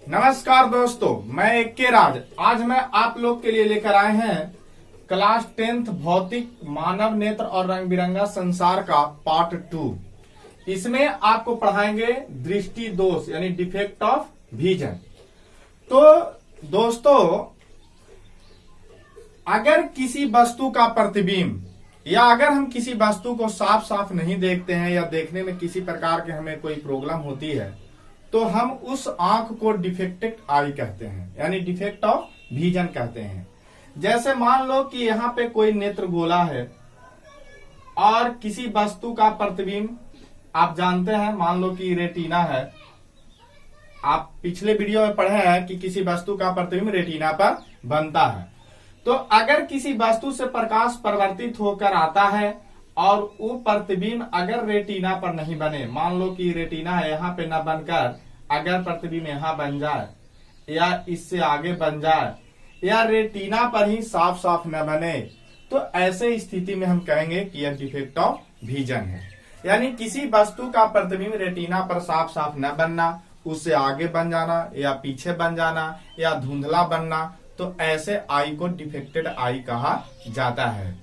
नमस्कार दोस्तों, मैं के राज। आज मैं आप लोग के लिए लेकर आए हैं क्लास 10th भौतिक मानव नेत्र और रंग बिरंगा संसार का पार्ट 2। इसमें आपको पढ़ाएंगे दृष्टि दोष यानी डिफेक्ट ऑफ विजन। तो दोस्तों, अगर किसी वस्तु का प्रतिबिंब या अगर हम किसी वस्तु को साफ साफ नहीं देखते हैं या देखने में किसी प्रकार के हमें कोई प्रॉब्लम होती है तो हम उस आंख को डिफेक्टेड आई कहते हैं, यानी डिफेक्ट ऑफ विजन कहते हैं। जैसे मान लो कि यहाँ पे कोई नेत्र गोला है और किसी वस्तु का प्रतिबिंब आप जानते हैं, मान लो कि रेटिना है। आप पिछले वीडियो में पढ़े हैं कि किसी वस्तु का प्रतिबिंब रेटिना पर बनता है। तो अगर किसी वस्तु से प्रकाश परिवर्तित होकर आता है और वो प्रतिबिंब अगर रेटिना पर नहीं बने, मान लो कि रेटिना है यहाँ पे न बनकर अगर प्रतिबिंब यहाँ बन जाए या इससे आगे बन जाए या रेटिना पर ही साफ साफ न बने, तो ऐसे स्थिति में हम कहेंगे कि यह डिफेक्ट ऑफ विजन है। यानी किसी वस्तु का प्रतिबिंब रेटिना पर साफ साफ न बनना, उससे आगे बन जाना या पीछे बन जाना या धुंधला बनना, तो ऐसे आई को डिफेक्टेड आई कहा जाता है।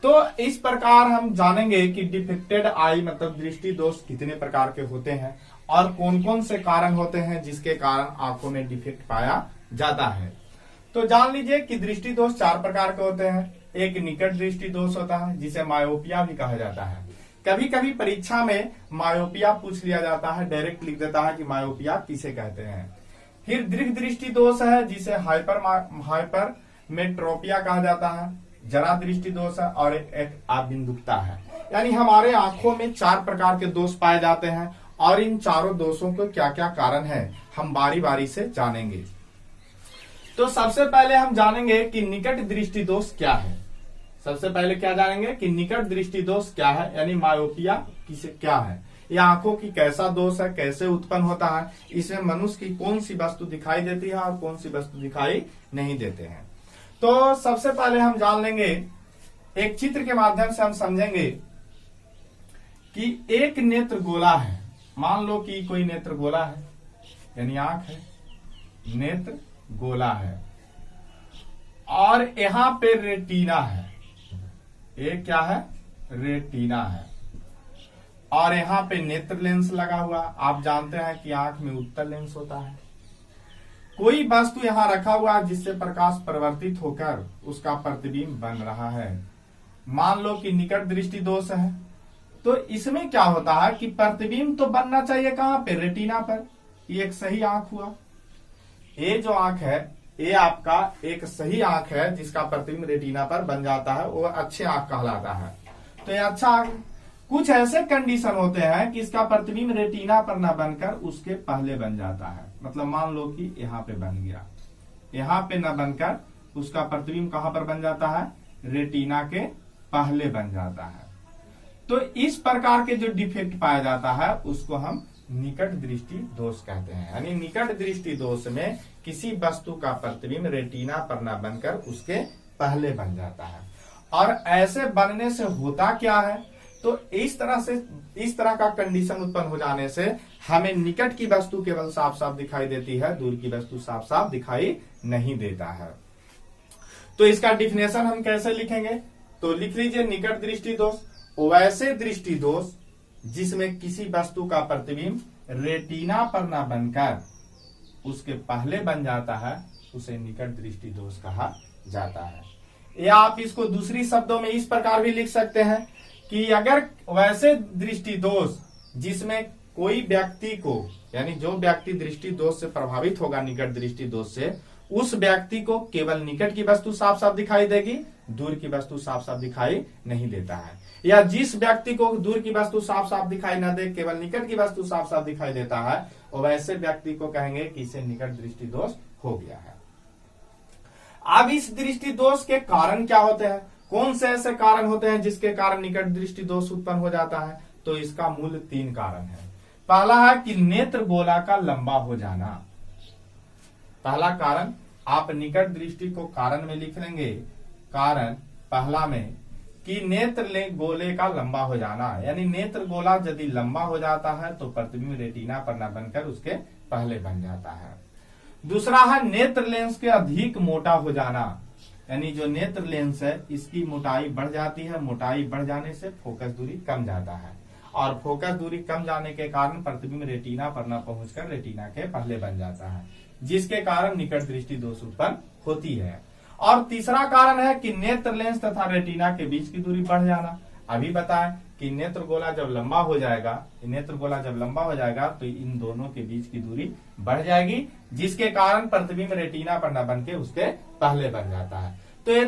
तो इस प्रकार हम जानेंगे कि डिफेक्टेड आई मतलब दृष्टि दोष कितने प्रकार के होते हैं और कौन कौन से कारण होते हैं जिसके कारण आंखों में डिफेक्ट पाया जाता है। तो जान लीजिए कि दृष्टि दोष 4 प्रकार के होते हैं। एक निकट दृष्टि दोष होता है जिसे मायोपिया भी कहा जाता है। कभी कभी परीक्षा में मायोपिया पूछ लिया जाता है, डायरेक्ट लिख देता है कि मायोपिया किसे कहते हैं। फिर दीर्घ दृष्टि दोष है जिसे हाइपर मेट्रोपिया कहा जाता है। जरा दृष्टि दोष है और एक अबिंदुकता है। यानी हमारे आंखों में 4 प्रकार के दोष पाए जाते हैं और इन चारों दोषों के क्या क्या कारण है हम बारी बारी से जानेंगे। तो सबसे पहले हम जानेंगे कि निकट दृष्टि दोष क्या है। सबसे पहले क्या जानेंगे कि निकट दृष्टि दोष क्या है, यानी मायोपिया किसे क्या है, यह आंखों की कैसा दोष है, कैसे उत्पन्न होता है, इसमें मनुष्य की कौन सी वस्तु दिखाई देती है और कौन सी वस्तु दिखाई नहीं देते हैं। तो सबसे पहले हम जान लेंगे, एक चित्र के माध्यम से हम समझेंगे कि एक नेत्र गोला है। मान लो कि कोई नेत्र गोला है, यानी आंख है, नेत्र गोला है और यहां पे रेटिना है। ये क्या है? रेटिना है। और यहाँ पे नेत्र लेंस लगा हुआ। आप जानते हैं कि आंख में उत्तल लेंस होता है। कोई वस्तु यहाँ रखा हुआ है जिससे प्रकाश परिवर्तित होकर उसका प्रतिबिंब बन रहा है। मान लो कि निकट दृष्टि दोष है, तो इसमें क्या होता है कि प्रतिबिंब तो बनना चाहिए कहाँ पे? रेटिना पर। ये एक सही आंख हुआ। ये जो आंख है ये आपका एक सही आंख है जिसका प्रतिबिंब रेटिना पर बन जाता है, वो अच्छे आंख कहलाता है। तो ये अच्छा आंख। कुछ ऐसे कंडीशन होते हैं कि इसका प्रतिबिंब रेटिना पर न बनकर उसके पहले बन जाता है। मतलब मान लो कि यहाँ पे बन गया, यहाँ पे न बनकर उसका प्रतिबिंब कहाँ पर बन जाता है? रेटिना के पहले बन जाता है। तो इस प्रकार के जो डिफेक्ट पाया जाता है उसको हम निकट दृष्टि दोष कहते हैं। यानी निकट दृष्टि दोष में किसी वस्तु का प्रतिबिंब रेटिना पर न बनकर उसके पहले बन जाता है। और ऐसे बनने से होता क्या है? तो इस तरह का कंडीशन उत्पन्न हो जाने से हमें निकट की वस्तु केवल साफ साफ दिखाई देती है, दूर की वस्तु साफ साफ दिखाई नहीं देता है। तो इसका डिफिनेशन हम कैसे लिखेंगे? तो लिख लीजिए, निकट दृष्टि दोष वैसे दृष्टि दोष जिसमें किसी वस्तु का प्रतिबिंब रेटिना पर न बनकर उसके पहले बन जाता है उसे निकट दृष्टि दोष कहा जाता है। या आप इसको दूसरी शब्दों में इस प्रकार भी लिख सकते हैं कि अगर वैसे दृष्टि दोष जिसमें कोई व्यक्ति को, यानी जो व्यक्ति दृष्टि दोष से प्रभावित होगा निकट दृष्टि दोष से, उस व्यक्ति को केवल निकट की वस्तु साफ साफ दिखाई देगी, दूर की वस्तु साफ साफ दिखाई नहीं देता है। या जिस व्यक्ति को दूर की वस्तु साफ साफ दिखाई न दे, केवल निकट की वस्तु साफ साफ दिखाई देता है, वैसे व्यक्ति को कहेंगे कि इसे निकट दृष्टि दोष हो गया है। अब इस दृष्टि दोष के कारण क्या होते हैं? कौन से ऐसे कारण होते हैं जिसके कारण निकट दृष्टि दोष उत्पन्न हो जाता है? तो इसका मूल 3 कारण है। पहला है कि नेत्र गोला का लंबा हो जाना। पहला कारण आप निकट दृष्टि को कारण में लिख लेंगे। कारण पहला में कि नेत्र गोले का लंबा हो जाना, यानी नेत्र गोला यदि लंबा हो जाता है तो प्रतिबिंब रेटिना पर न बनकर उसके पहले बन जाता है। दूसरा है नेत्र लेंस के अधिक मोटा हो जाना, यानी जो नेत्र लेंस है इसकी मोटाई बढ़ जाती है, मोटाई बढ़ जाने से फोकस दूरी कम जाता है और फोकस दूरी कम जाने के कारण प्रतिबिंब रेटिना पर न पहुंचकर रेटिना के पहले बन जाता है, जिसके कारण निकट दृष्टि दोष उत्पन्न होती है। और तीसरा कारण है कि नेत्र लेंस तथा रेटिना के बीच की दूरी बढ़ जाना। अभी बताएं कि नेत्र गोला जब लंबा हो जाएगा, तो इन दोनों के बीच की दूरी बढ़ जाएगी, जिसके कारण प्रतिबिंब रेटिना पर न बन के उसके पहले बन जाता है। तो ये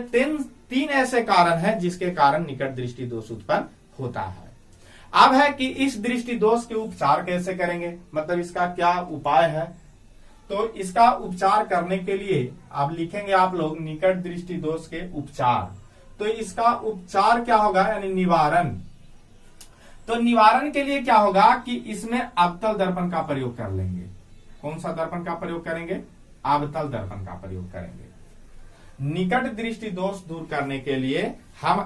तीन ऐसे कारण हैं जिसके कारण निकट दृष्टि दोष उत्पन्न होता है। अब है कि इस दृष्टि दोष के उपचार कैसे करेंगे, मतलब इसका क्या उपाय है। तो इसका उपचार करने के लिए आप लिखेंगे आप लोग निकट दृष्टि दोष के उपचार। तो इसका उपचार क्या होगा, यानी निवारण। तो निवारण के लिए क्या होगा कि इसमें अवतल दर्पण का प्रयोग कर लेंगे। कौन सा दर्पण का प्रयोग करेंगे, अवतल दर्पण का प्रयोग करेंगे। निकट दृष्टि दोष दूर करने के लिए हम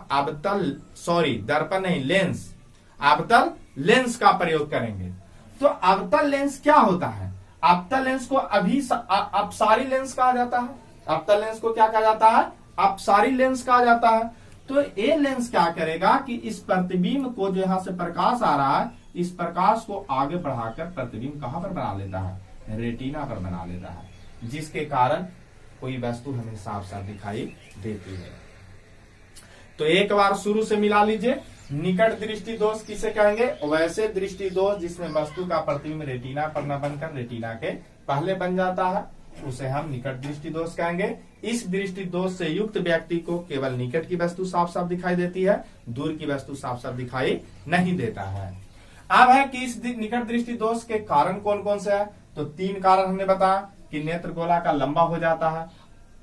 दर्पण नहीं, लेंस, अवतल लेंस का प्रयोग करेंगे। तो अवतल लेंस क्या होता है, अवतल लेंस को अपसारी लेंस कहा जाता है। अवतल लेंस को क्या कहा जाता है, अपसारी लेंस कहा जाता है। तो ये लेंस क्या करेगा कि इस प्रतिबिंब को, जो यहां से प्रकाश आ रहा है, इस प्रकाश को आगे बढ़ाकर प्रतिबिंब कहां पर बना लेता है, रेटिना पर बना लेता है, जिसके कारण कोई वस्तु हमें साफ साफ दिखाई देती है। तो एक बार शुरू से मिला लीजिए, निकट दृष्टि दोष किसे कहेंगे, वैसे दृष्टि दोष जिसमें वस्तु का प्रतिबिंब रेटिना पर न बनकर रेटिना के पहले बन जाता है, उसे हम निकट दृष्टि दोष कहेंगे। इस दृष्टि दोष से युक्त व्यक्ति को केवल निकट की वस्तु साफ साफ दिखाई देती है, दूर की वस्तु साफ साफ दिखाई नहीं देता है। अब है कि इस निकट दृष्टि दोष के कारण कौन कौन से है। तो 3 कारण हमने बताया कि नेत्र गोला का लंबा हो जाता है,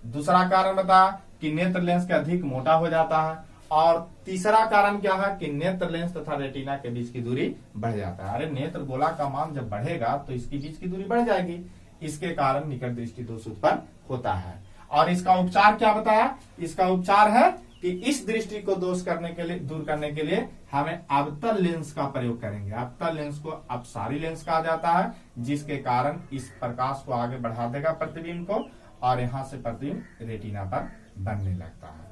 दूसरा कारण बताया कि नेत्र लेंस के अधिक मोटा हो जाता है, और तीसरा कारण क्या है कि नेत्र लेंस तथा रेटिना के बीच की दूरी बढ़ जाता है। अरे नेत्र गोला का मान जब बढ़ेगा तो इसके बीच की दूरी बढ़ जाएगी, इसके कारण निकट दृष्टि दोष उत्पन्न होता है। और इसका उपचार क्या बताया, इसका उपचार है कि इस दृष्टि को दोष करने के लिए, दूर करने के लिए हमें अवतल लेंस का प्रयोग करेंगे। अवतल लेंस को अपसारी लेंस कहा जाता है, जिसके कारण इस प्रकाश को आगे बढ़ा देगा प्रतिबिंब को, और यहाँ से प्रतिबिंब रेटिना पर बनने लगता है।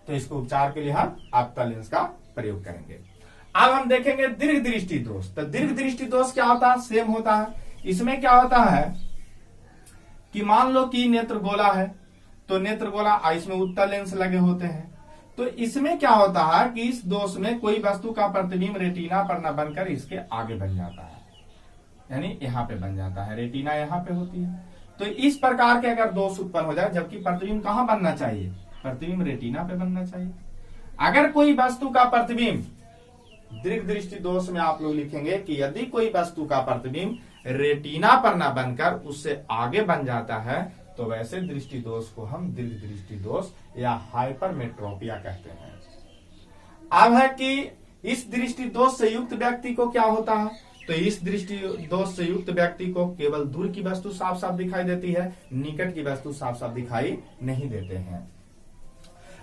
तो इसको उपचार के लिए हम अवतल लेंस का प्रयोग करेंगे। अब हम देखेंगे दीर्घ दृष्टि दोष। तो दीर्घ दृष्टि दोष क्या होता है, सेम होता है। इसमें क्या होता है कि मान लो कि नेत्र गोला है, तो नेत्र गोला, इसमें उत्तल लेंस लगे होते हैं। तो इसमें क्या होता है कि इस दोष में कोई वस्तु का प्रतिबिंब रेटिना पर न बनकर इसके आगे बन जाता है, यानी यहाँ पे बन जाता है, रेटिना यहाँ पे होती है। तो इस प्रकार के अगर दोष उत्पन्न हो जाए, जबकि प्रतिबिंब कहाँ बनना चाहिए, प्रतिबिंब रेटिना पे बनना चाहिए। अगर कोई वस्तु का प्रतिबिंब, दीर्घ दृष्टि दोष में आप लोग लिखेंगे कि यदि कोई वस्तु का प्रतिबिंब रेटिना पर न बनकर उससे आगे बन जाता है, तो वैसे दृष्टि दोष को हम दीर्घ दृष्टि दोष या हाइपरमेट्रोपिया कहते हैं। अब है कि इस दृष्टि दोष से युक्त व्यक्ति को क्या होता है, तो इस दृष्टि दोष से युक्त व्यक्ति को केवल दूर की वस्तु साफ साफ दिखाई देती है, निकट की वस्तु साफ साफ दिखाई नहीं देते हैं।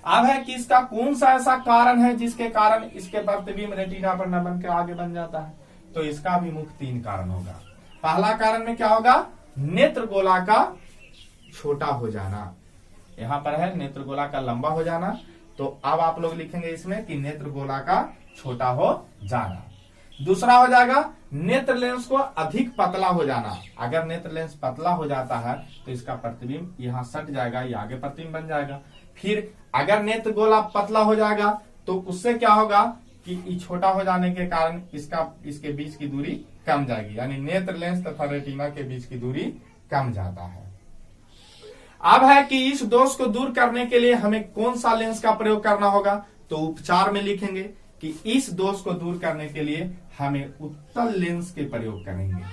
अब है कि इसका कौन सा ऐसा कारण है जिसके कारण इसके प्रतिबिंब रेटिना पर न बनकर आगे बन जाता है। तो इसका भी मुख्य 3 कारण होगा। पहला कारण में क्या होगा, नेत्र गोला का छोटा हो जाना। यहां पर है नेत्र गोला का लंबा हो जाना, तो अब आप लोग लिखेंगे इसमें कि नेत्र गोला का छोटा हो जाना। दूसरा हो जाएगा नेत्र लेंस को अधिक पतला हो जाना। अगर नेत्र लेंस पतला हो जाता है तो इसका प्रतिबिंब यहाँ सट जाएगा, ये आगे प्रतिबिंब बन जाएगा। फिर अगर नेत्र गोला पतला हो जाएगा तो उससे क्या होगा कि छोटा हो जाने के कारण इसके बीच की दूरी कम जाएगी, यानी नेत्र लेंस तथा रेटिना के बीच की दूरी कम जाता है। अब है कि इस दोष को दूर करने के लिए हमें कौन सा लेंस का प्रयोग करना होगा। तो उपचार में लिखेंगे कि इस दोष को दूर करने के लिए हमें उत्तल लेंस के प्रयोग करेंगे।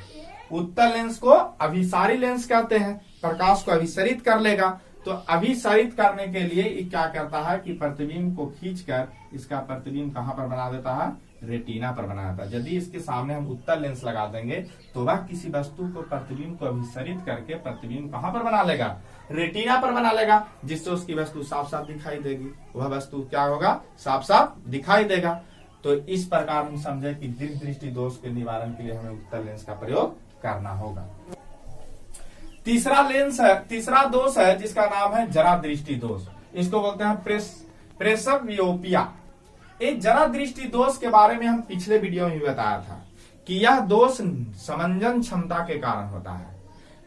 उत्तल लेंस को अभिसारी लेंस कहते हैं, प्रकाश को अभिसरित कर लेगा। तो अभिसरित करने के लिए ये क्या करता है कि प्रतिबिंब को खींचकर इसका प्रतिबिंब कहां पर बना देता है, रेटिना पर बना देता है। यदि इसके सामने हम उत्तल लेंस लगा देंगे तो वह किसी वस्तु को, प्रतिबिंब को अभिसरित करके प्रतिबिंब कहां पर बना लेगा, रेटिना पर बना लेगा, जिससे उसकी वस्तु साफ साफ दिखाई देगी। वह वस्तु क्या होगा, साफ साफ दिखाई देगा। तो इस प्रकार हम समझे कि दीर्घ दृष्टि दोष के निवारण के लिए हमें उत्तल लेंस का प्रयोग करना होगा। तीसरा दोष है जिसका नाम है जरा दृष्टि दोष। इसको बोलते हैं प्रेसवियोपिया। इस जरा दृष्टि दोष के बारे में हम पिछले वीडियो में बताया था कि यह दोष समंजन क्षमता के कारण होता है,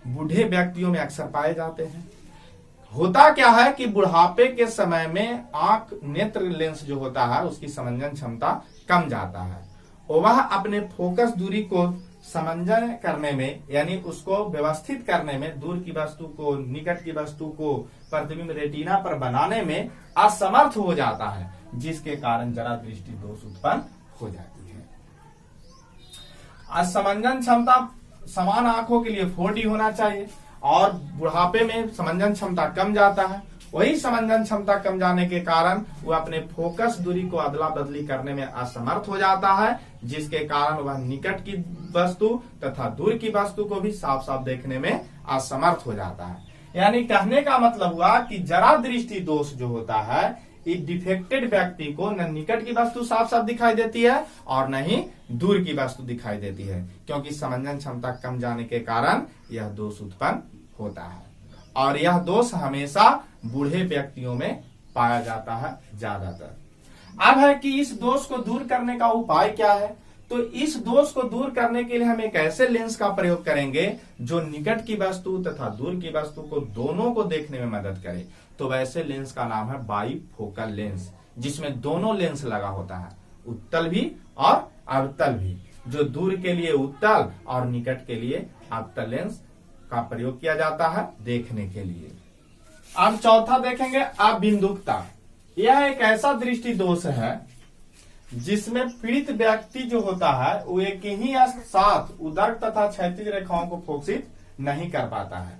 बूढ़े व्यक्तियों में अक्सर पाए जाते हैं। होता क्या है कि बुढ़ापे के समय में आंख नेत्र लेंस जो होता है उसकी समंजन क्षमता कम जाता है और वह अपने फोकस दूरी को समंजन करने में, यानी उसको व्यवस्थित करने में, दूर की वस्तु को निकट की वस्तु को प्रतिबिंब रेटिना पर बनाने में असमर्थ हो जाता है, जिसके कारण जरा दृष्टि दोष उत्पन्न हो जाती है। असमंजन क्षमता समान आंखों के लिए 4D होना चाहिए और बुढ़ापे में समंजन क्षमता कम जाता है। वही समंजन क्षमता कम जाने के कारण वह अपने फोकस दूरी को अदला बदली करने में असमर्थ हो जाता है, जिसके कारण वह निकट की वस्तु तथा दूर की वस्तु को भी साफ साफ देखने में असमर्थ हो जाता है। यानी कहने का मतलब हुआ कि जरा दृष्टि दोष जो होता है, इस डिफेक्टेड व्यक्ति को न निकट की वस्तु साफ साफ दिखाई देती है और न ही दूर की वस्तु दिखाई देती है, क्योंकि समंजन क्षमता कम जाने के कारण यह दोष उत्पन्न होता है। और यह दोष हमेशा बूढ़े व्यक्तियों में पाया जाता है ज्यादातर। अब है कि इस दोष को दूर करने का उपाय क्या है। तो इस दोष को दूर करने के लिए हम एक ऐसे लेंस का प्रयोग करेंगे जो निकट की वस्तु तथा दूर की वस्तु को दोनों को देखने में मदद करे। तो वैसे लेंस का नाम है बाइफोकल लेंस, जिसमें दोनों लेंस लगा होता है, उत्तल भी और अवतल भी, जो दूर के लिए उत्तल और निकट के लिए अवतल लेंस का प्रयोग किया जाता है देखने के लिए। अब चौथा देखेंगे अबिंदुकता। यह एक ऐसा दृष्टि दोष है जिसमें पीड़ित व्यक्ति जो होता है वो एक ही साथ उदर तथा क्षैतिज रेखाओं को फोकसित नहीं कर पाता है।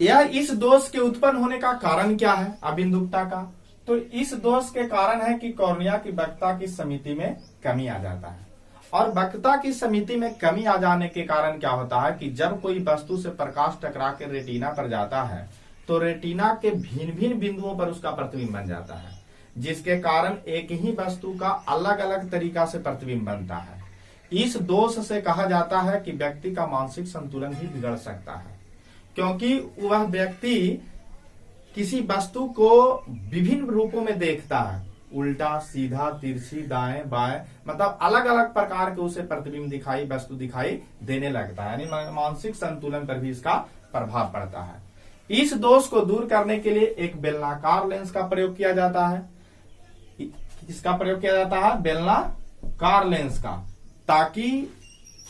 यह इस दोष के उत्पन्न होने का कारण क्या है अबिंदुकता का। तो इस दोष के कारण है कि कॉर्निया की वक्रता की समिति में कमी आ जाता है, और वक्रता की समिति में कमी आ जाने के कारण क्या होता है कि जब कोई वस्तु से प्रकाश टकरा के रेटिना पर जाता है तो रेटिना के भिन्न भिन्न बिंदुओं पर उसका प्रतिबिंब बन जाता है, जिसके कारण एक ही वस्तु का अलग अलग तरीका से प्रतिबिंब बनता है। इस दोष से कहा जाता है कि व्यक्ति का मानसिक संतुलन भी बिगड़ सकता है, क्योंकि वह व्यक्ति किसी वस्तु को विभिन्न रूपों में देखता है, उल्टा, सीधा, तिरछी, दाएं, बाएं, मतलब अलग अलग प्रकार के उसे प्रतिबिंब वस्तु दिखाई देने लगता है, यानी मानसिक संतुलन पर भी इसका प्रभाव पड़ता है। इस दोष को दूर करने के लिए एक बेलनाकार लेंस का प्रयोग किया जाता है। इसका प्रयोग किया जाता है बेलनाकार लेंस का, ताकि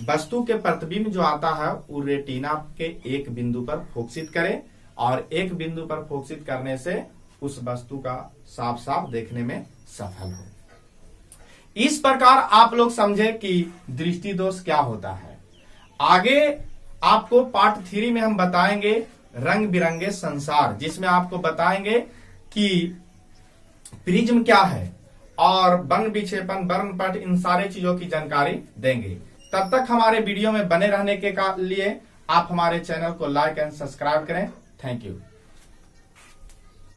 वस्तु के प्रतिबिंब जो आता है वो रेटिना के एक बिंदु पर फोकसित करे, और एक बिंदु पर फोकसित करने से उस वस्तु का साफ साफ देखने में सफल हो। इस प्रकार आप लोग समझे कि दृष्टि दोष क्या होता है। आगे आपको पार्ट 3 में हम बताएंगे रंग बिरंगे संसार, जिसमें आपको बताएंगे कि प्रिज्म क्या है और वर्ण विक्षेपण, वर्णपट, इन सारे चीजों की जानकारी देंगे। तब तक हमारे वीडियो में बने रहने के लिए आप हमारे चैनल को लाइक एंड सब्सक्राइब करें। Thank you.